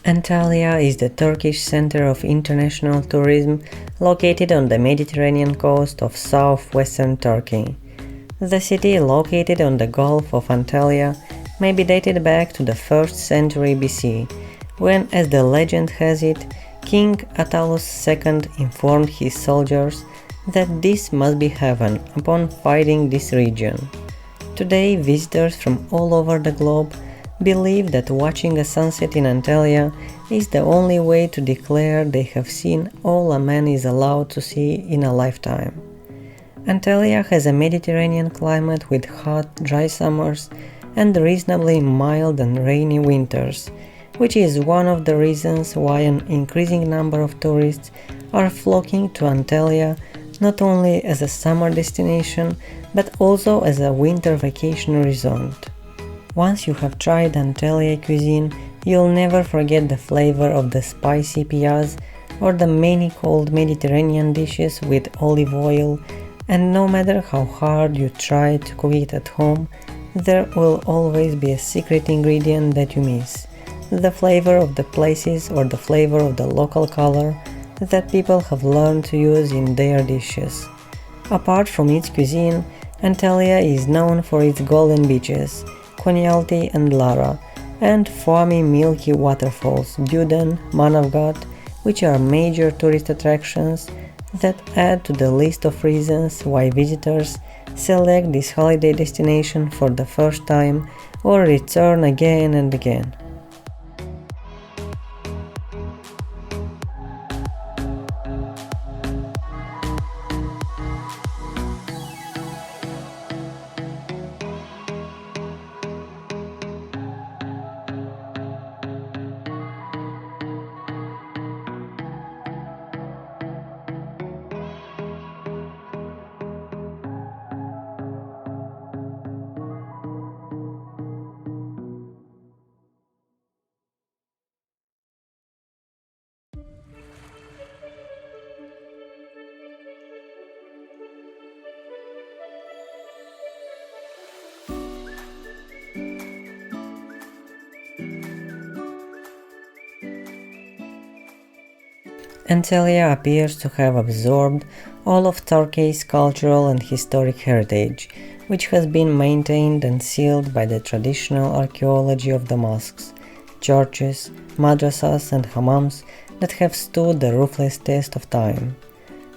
Antalya is the Turkish center of international tourism located on the Mediterranean coast of southwestern Turkey. The city, located on the Gulf of Antalya, may be dated back to the 1st century BC, when, as the legend has it, King Attalos II informed his soldiers that this must be heaven upon finding this region. Today, visitors from all over the globe believe that watching a sunset in Antalya is the only way to declare they have seen all a man is allowed to see in a lifetime. Antalya has a Mediterranean climate with hot, dry summers and reasonably mild and rainy winters, which is one of the reasons why an increasing number of tourists are flocking to Antalya not only as a summer destination but also as a winter vacation resort. Once you have tried Antalya cuisine, you'll never forget the flavor of the spicy piyaz or the many cold Mediterranean dishes with olive oil, and no matter how hard you try to cook it at home, there will always be a secret ingredient that you miss, the flavor of the places or the flavor of the local color that people have learned to use in their dishes. Apart from its cuisine, Antalya is known for its golden beaches, Konyaaltı and Lara, and foamy milky waterfalls Juden, Manavgat, which are major tourist attractions that add to the list of reasons why visitors select this holiday destination for the first time or return again and again. Antalya appears to have absorbed all of Turkey's cultural and historic heritage, which has been maintained and sealed by the traditional archaeology of the mosques, churches, madrasas and hammams that have stood the ruthless test of time.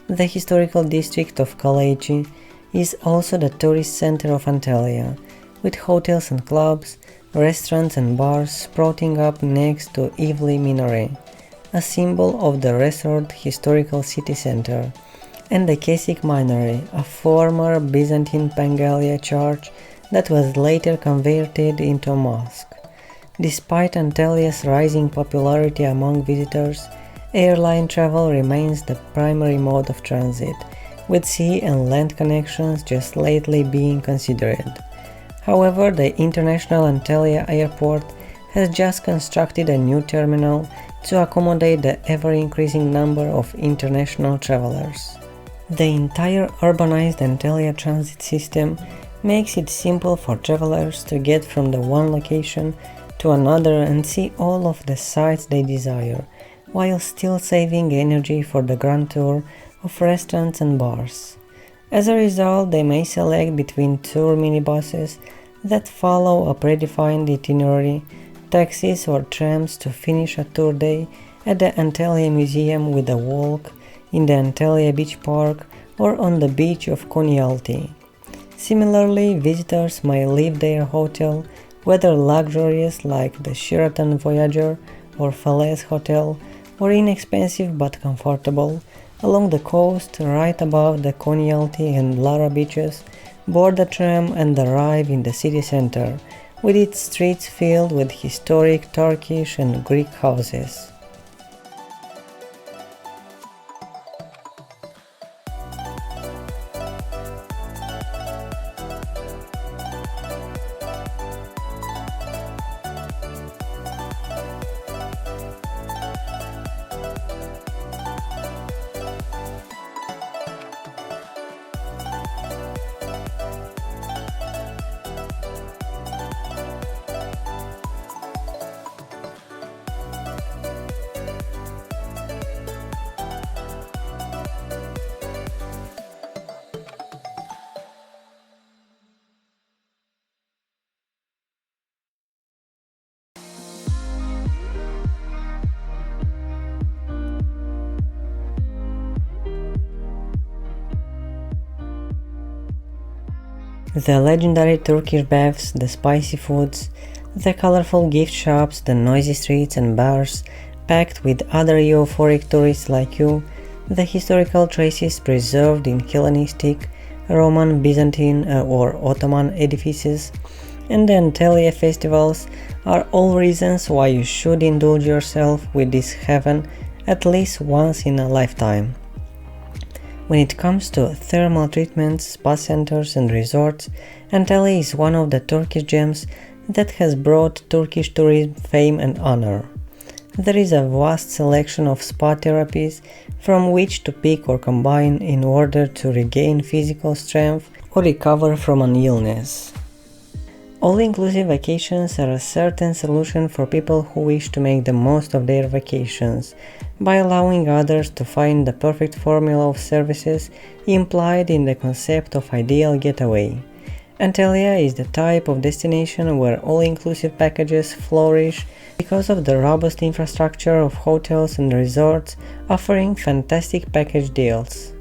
The historical district of Kaleci is also the tourist center of Antalya, with hotels and clubs, restaurants and bars sprouting up next to Ivli Minare, a symbol of the restored historical city center, and the Kesik Minare, a former Byzantine Pangalia church that was later converted into a mosque. Despite Antalya's rising popularity among visitors, airline travel remains the primary mode of transit, with sea and land connections just lately being considered. However, the International Antalya Airport has just constructed a new terminal to accommodate the ever-increasing number of international travelers. The entire urbanized Antalya transit system makes it simple for travelers to get from the one location to another and see all of the sights they desire, while still saving energy for the grand tour of restaurants and bars. As a result, they may select between tour minibuses that follow a predefined itinerary, taxis or trams to finish a tour day at the Antalya Museum with a walk in the Antalya Beach Park or on the beach of Konyaaltı. Similarly, visitors may leave their hotel, whether luxurious like the Sheraton Voyager or Falaise Hotel, or inexpensive but comfortable, along the coast right above the Konyaaltı and Lara beaches, board a tram and arrive in the city center, with its streets filled with historic Turkish and Greek houses. The legendary Turkish baths, the spicy foods, the colorful gift shops, the noisy streets and bars packed with other euphoric tourists like you, the historical traces preserved in Hellenistic, Roman, Byzantine or Ottoman edifices, and the Antalya festivals are all reasons why you should indulge yourself with this heaven at least once in a lifetime. When it comes to thermal treatments, spa centers and resorts, Antalya is one of the Turkish gems that has brought Turkish tourism fame and honor. There is a vast selection of spa therapies from which to pick or combine in order to regain physical strength or recover from an illness. All-inclusive vacations are a certain solution for people who wish to make the most of their vacations, by allowing others to find the perfect formula of services implied in the concept of ideal getaway. Antalya is the type of destination where all-inclusive packages flourish because of the robust infrastructure of hotels and resorts offering fantastic package deals.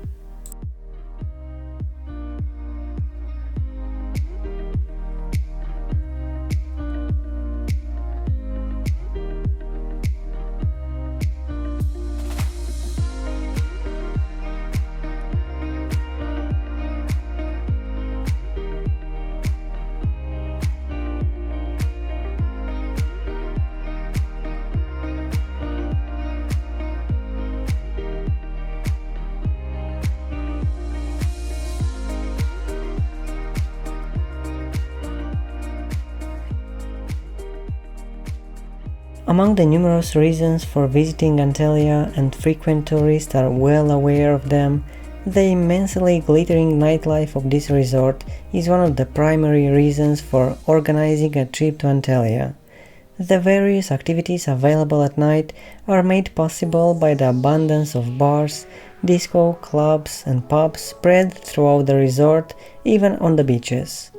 Among the numerous reasons for visiting Antalya, and frequent tourists are well aware of them, the immensely glittering nightlife of this resort is one of the primary reasons for organizing a trip to Antalya. The various activities available at night are made possible by the abundance of bars, disco, clubs and pubs spread throughout the resort, even on the beaches.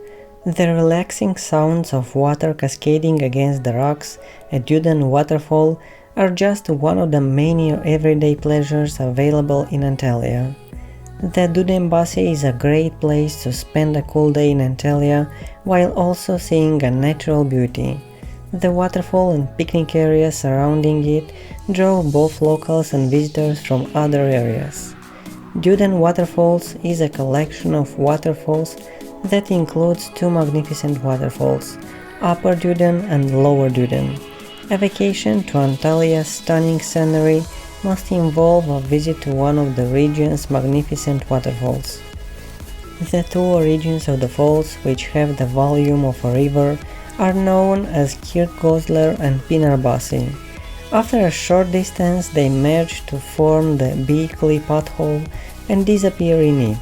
The relaxing sounds of water cascading against the rocks at Juden Waterfall are just one of the many everyday pleasures available in Antalya. The Dude Embassy is a great place to spend a cool day in Antalya while also seeing a natural beauty. The waterfall and picnic area surrounding it draw both locals and visitors from other areas. Juden Waterfalls is a collection of waterfalls that includes two magnificent waterfalls, Upper Juden and Lower Juden. A vacation to Antalya's stunning scenery must involve a visit to one of the region's magnificent waterfalls. The two origins of the falls, which have the volume of a river, are known as Kirkgozler and Pınarbaşı. After a short distance they merge to form the Beakley pothole and disappear in it.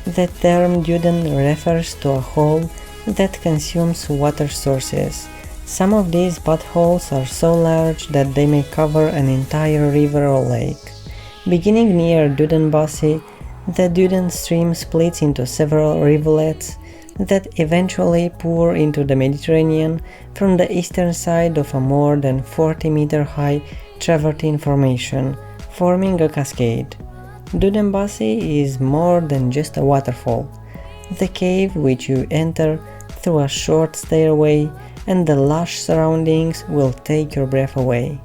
The term Juden refers to a hole that consumes water sources. Some of these potholes are so large that they may cover an entire river or lake. Beginning near Judenbaşı, the Juden stream splits into several rivulets that eventually pour into the Mediterranean from the eastern side of a more than 40-meter high travertine formation, forming a cascade. Judenbaşı is more than just a waterfall. The cave, which you enter through a short stairway, and the lush surroundings will take your breath away.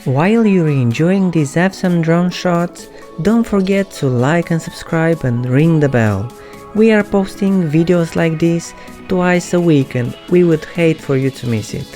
While you're enjoying these awesome drone shots, don't forget to like and subscribe and ring the bell. We are posting videos like this twice a week and we would hate for you to miss it.